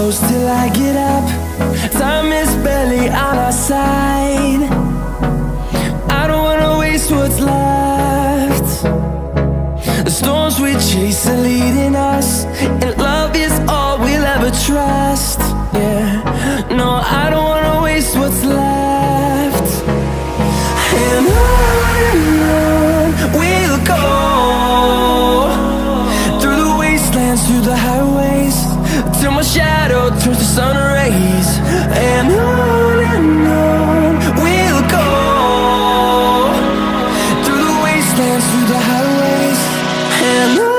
close till I get up. Time is barely on our side. I don't wanna waste what's left. The storms we chase are leading us, and love is all we'll ever trust. Yeah, no, I don't wanna waste what's left. And on we'll go, through the wastelands, through the highways, till my shadow turns to sun rays. And on we'll go, through the wastelands, through the highways, and on.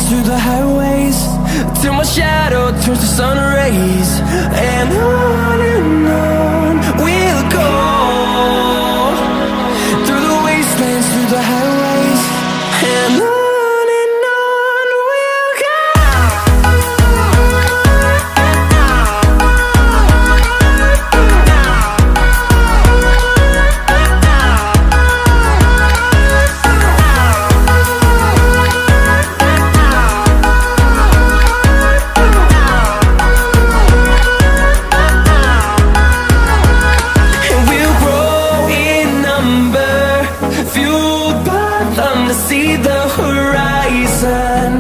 Through the highways, till my shadow turns to sun rays. And on we'll go, through the wastelands, through the highways, and on. See the horizon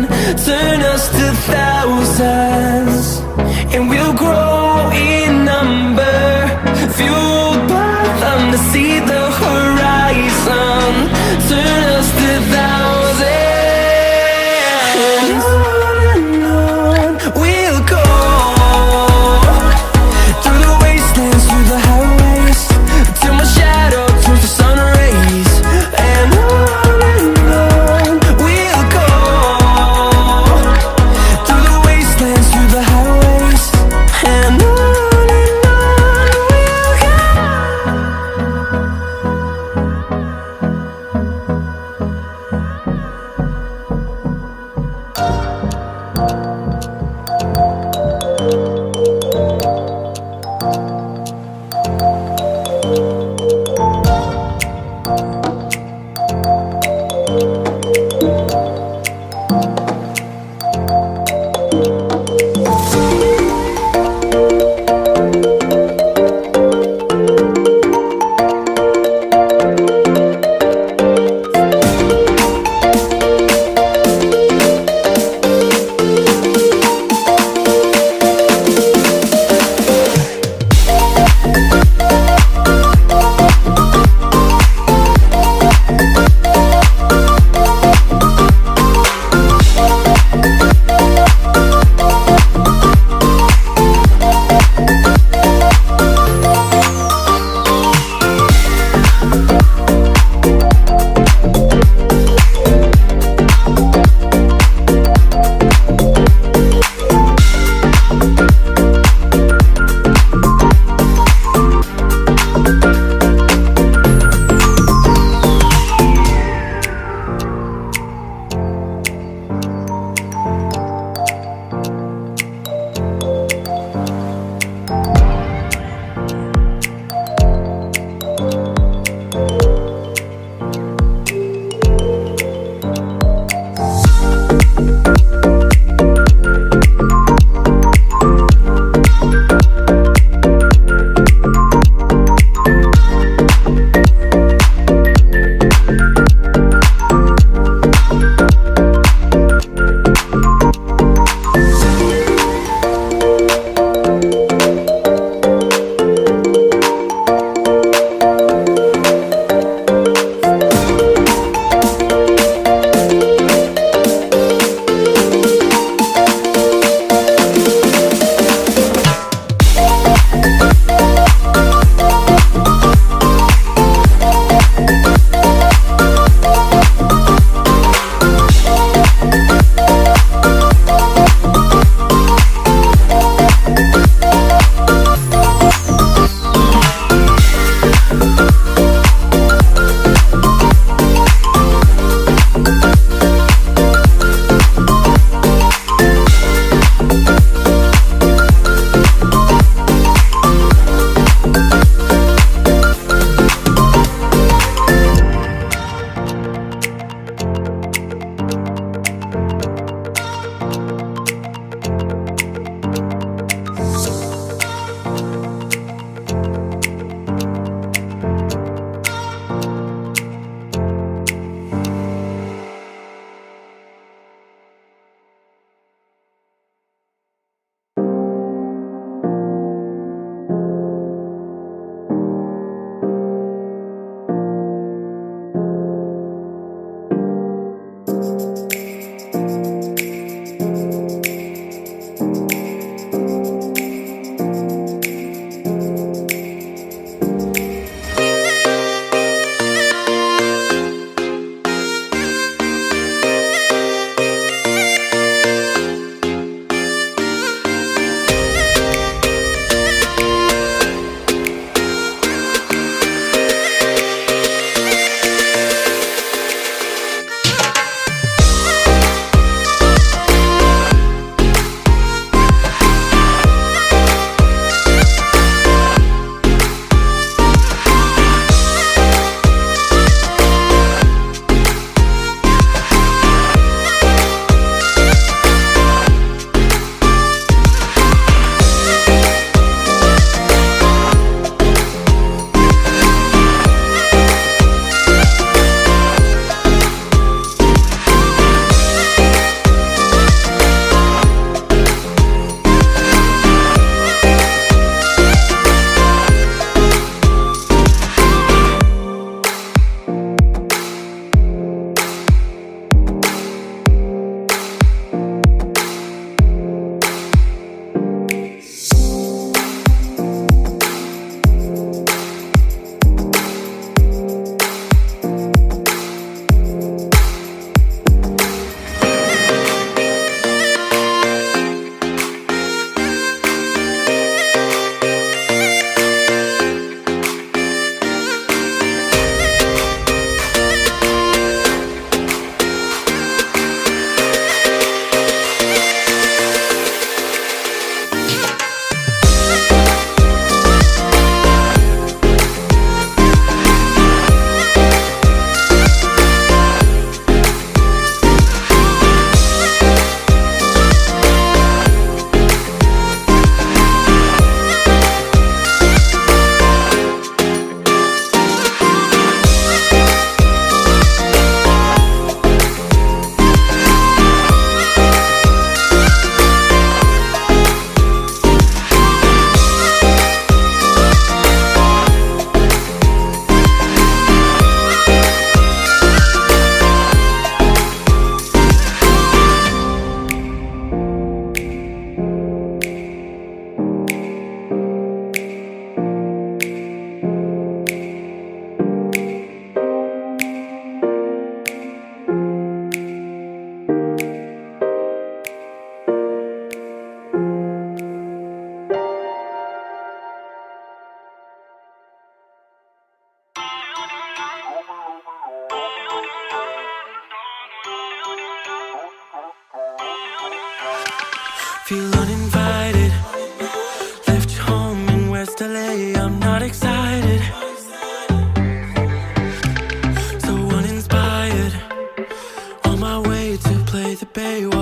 turn us to thousands, and we'll grow in number, fueled by them. To see the horizon turn us to thousands, and on we'll go, through the wastelands, through the highways, till my shadow turns to sun rays. And on Feel uninvited. Left home in West LA, I'm not excited. So uninspired. On my way to play the Bay.